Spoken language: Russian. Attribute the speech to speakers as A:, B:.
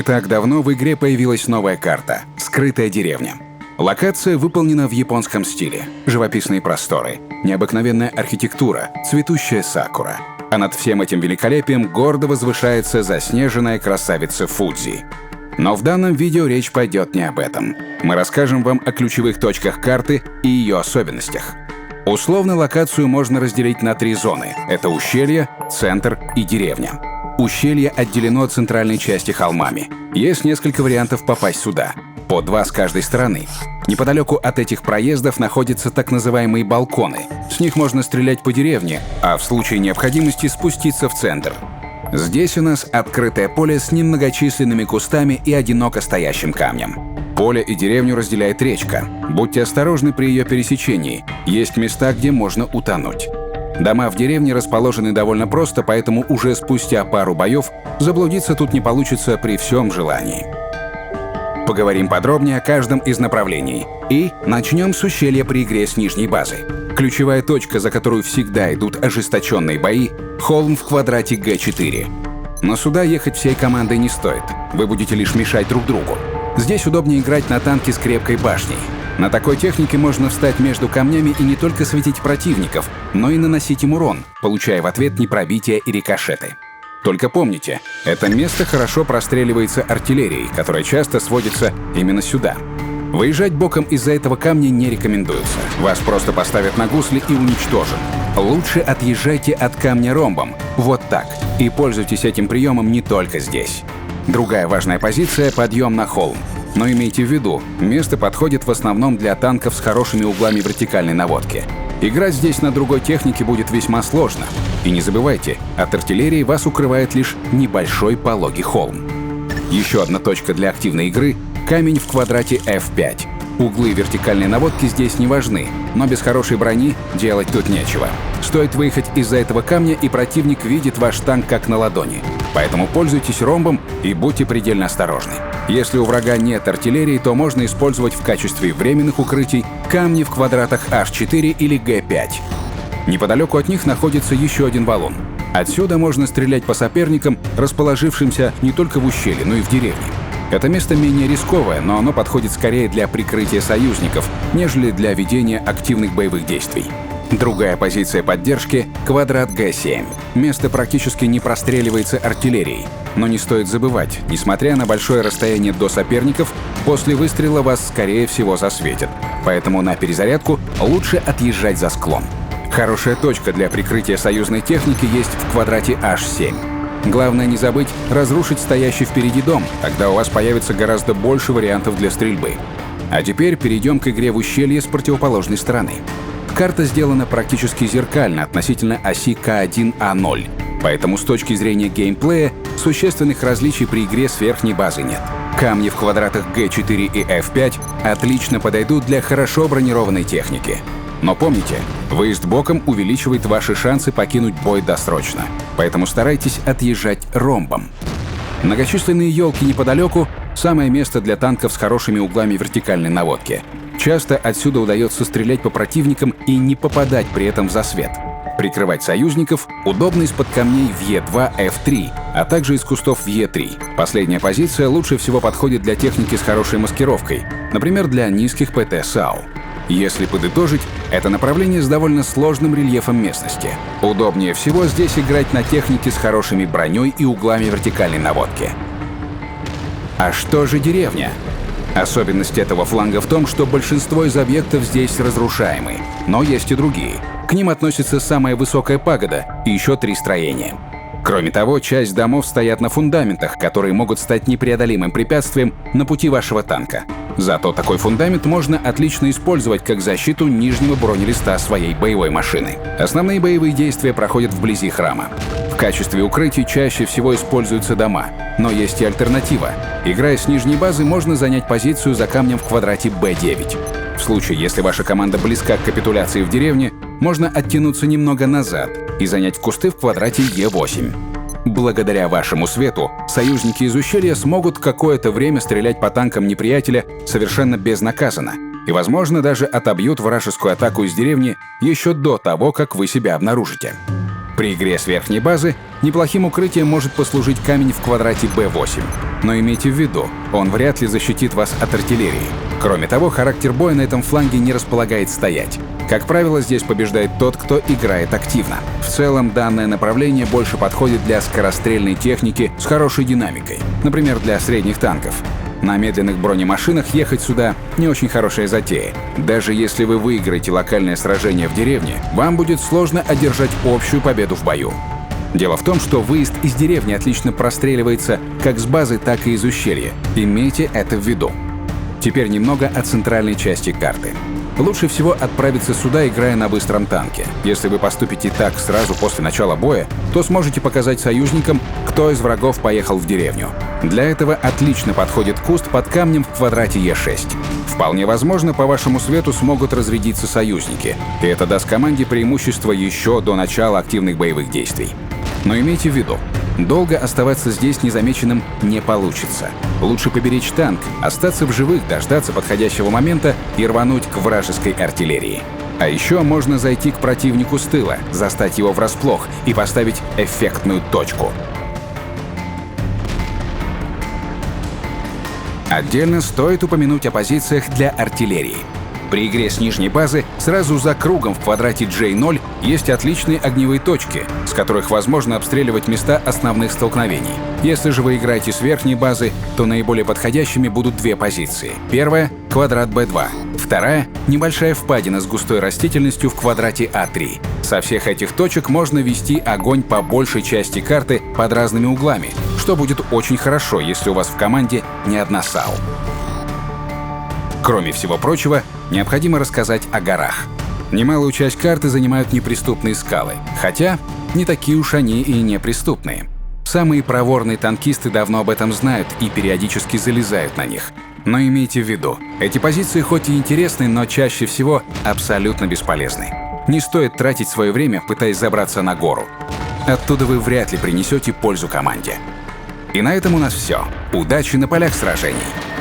A: Не так давно в игре появилась новая карта — «Скрытая деревня». Локация выполнена в японском стиле. Живописные просторы, необыкновенная архитектура, цветущая сакура. А над всем этим великолепием гордо возвышается заснеженная красавица Фудзи. Но в данном видео речь пойдет не об этом. Мы расскажем вам о ключевых точках карты и ее особенностях. Условно локацию можно разделить на 3 зоны. Это ущелье, центр и деревня. Ущелье отделено от центральной части холмами. Есть несколько вариантов попасть сюда. По 2 с каждой стороны. Неподалеку от этих проездов находятся так называемые балконы. С них можно стрелять по деревне, а в случае необходимости спуститься в центр. Здесь у нас открытое поле с немногочисленными кустами и одиноко стоящим камнем. Поле и деревню разделяет речка. Будьте осторожны при ее пересечении. Есть места, где можно утонуть. Дома в деревне расположены довольно просто, поэтому уже спустя пару боев заблудиться тут не получится при всем желании. Поговорим подробнее о каждом из направлений. И начнем с ущелья при игре с нижней базы. Ключевая точка, за которую всегда идут ожесточенные бои — холм в квадрате Г4. Но сюда ехать всей командой не стоит. Вы будете лишь мешать друг другу. Здесь удобнее играть на танке с крепкой башней. На такой технике можно встать между камнями и не только светить противников, но и наносить им урон, получая в ответ непробитие и рикошеты. Только помните, это место хорошо простреливается артиллерией, которая часто сводится именно сюда. Выезжать боком из-за этого камня не рекомендуется. Вас просто поставят на гусли и уничтожат. Лучше отъезжайте от камня ромбом, вот так, и пользуйтесь этим приемом не только здесь. Другая важная позиция — подъем на холм. Но имейте в виду, место подходит в основном для танков с хорошими углами вертикальной наводки. Играть здесь на другой технике будет весьма сложно. И не забывайте, от артиллерии вас укрывает лишь небольшой пологий холм. Еще одна точка для активной игры — камень в квадрате F5. Углы вертикальной наводки здесь не важны, но без хорошей брони делать тут нечего. Стоит выехать из-за этого камня, и противник видит ваш танк как на ладони. Поэтому пользуйтесь ромбом и будьте предельно осторожны. Если у врага нет артиллерии, то можно использовать в качестве временных укрытий камни в квадратах H4 или G5. Неподалеку от них находится еще один валун. Отсюда можно стрелять по соперникам, расположившимся не только в ущелье, но и в деревне. Это место менее рисковое, но оно подходит скорее для прикрытия союзников, нежели для ведения активных боевых действий. Другая позиция поддержки — квадрат Г7. Место практически не простреливается артиллерией. Но не стоит забывать, несмотря на большое расстояние до соперников, после выстрела вас, скорее всего, засветят. Поэтому на перезарядку лучше отъезжать за склон. Хорошая точка для прикрытия союзной техники есть в квадрате H7. Главное не забыть разрушить стоящий впереди дом, тогда у вас появится гораздо больше вариантов для стрельбы. А теперь перейдем к игре в ущелье с противоположной стороны. Карта сделана практически зеркально относительно оси К1А0, поэтому с точки зрения геймплея существенных различий при игре с верхней базы нет. Камни в квадратах Г4 и F5 отлично подойдут для хорошо бронированной техники. Но помните, выезд боком увеличивает ваши шансы покинуть бой досрочно, поэтому старайтесь отъезжать ромбом. Многочисленные елки неподалеку — самое место для танков с хорошими углами вертикальной наводки. Часто отсюда удается стрелять по противникам и не попадать при этом в засвет. Прикрывать союзников удобно из-под камней в Е2, F3, а также из кустов в Е3. Последняя позиция лучше всего подходит для техники с хорошей маскировкой, например, для низких ПТ САУ. Если подытожить, это направление с довольно сложным рельефом местности. Удобнее всего здесь играть на технике с хорошими броней и углами вертикальной наводки. А что же деревня? Особенность этого фланга в том, что большинство из объектов здесь разрушаемы, но есть и другие. К ним относится самая высокая пагода и еще 3 строения. Кроме того, часть домов стоят на фундаментах, которые могут стать непреодолимым препятствием на пути вашего танка. Зато такой фундамент можно отлично использовать как защиту нижнего бронелиста своей боевой машины. Основные боевые действия проходят вблизи храма. В качестве укрытий чаще всего используются дома, но есть и альтернатива. Играя с нижней базы, можно занять позицию за камнем в квадрате Б9. В случае, если ваша команда близка к капитуляции в деревне, можно оттянуться немного назад и занять кусты в квадрате Е8. Благодаря вашему свету союзники из ущелья смогут какое-то время стрелять по танкам неприятеля совершенно безнаказанно и, возможно, даже отобьют вражескую атаку из деревни еще до того, как вы себя обнаружите. При игре с верхней базы неплохим укрытием может послужить камень в квадрате B8. Но имейте в виду, он вряд ли защитит вас от артиллерии. Кроме того, характер боя на этом фланге не располагает стоять. Как правило, здесь побеждает тот, кто играет активно. В целом, данное направление больше подходит для скорострельной техники с хорошей динамикой, например, для средних танков. На медленных бронемашинах ехать сюда не очень хорошая затея. Даже если вы выиграете локальное сражение в деревне, вам будет сложно одержать общую победу в бою. Дело в том, что выезд из деревни отлично простреливается как с базы, так и из ущелья. Имейте это в виду. Теперь немного о центральной части карты. Лучше всего отправиться сюда, играя на быстром танке. Если вы поступите так сразу после начала боя, то сможете показать союзникам, кто из врагов поехал в деревню. Для этого отлично подходит куст под камнем в квадрате Е6. Вполне возможно, по вашему свету смогут разрядиться союзники, и это даст команде преимущество еще до начала активных боевых действий. Но имейте в виду, долго оставаться здесь незамеченным не получится. Лучше поберечь танк, остаться в живых, дождаться подходящего момента и рвануть к вражеской артиллерии. А еще можно зайти к противнику с тыла, застать его врасплох и поставить эффектную точку. Отдельно стоит упомянуть о позициях для артиллерии. При игре с нижней базы сразу за кругом в квадрате J0 есть отличные огневые точки, с которых возможно обстреливать места основных столкновений. Если же вы играете с верхней базы, то наиболее подходящими будут две позиции. Первая — квадрат B2. Вторая — небольшая впадина с густой растительностью в квадрате А3. Со всех этих точек можно вести огонь по большей части карты под разными углами, что будет очень хорошо, если у вас в команде не одна САУ. Кроме всего прочего, необходимо рассказать о горах. Немалую часть карты занимают неприступные скалы, хотя не такие уж они и неприступные. Самые проворные танкисты давно об этом знают и периодически залезают на них. Но имейте в виду, эти позиции хоть и интересны, но чаще всего абсолютно бесполезны. Не стоит тратить свое время, пытаясь забраться на гору. Оттуда вы вряд ли принесете пользу команде. И на этом у нас все. Удачи на полях сражений!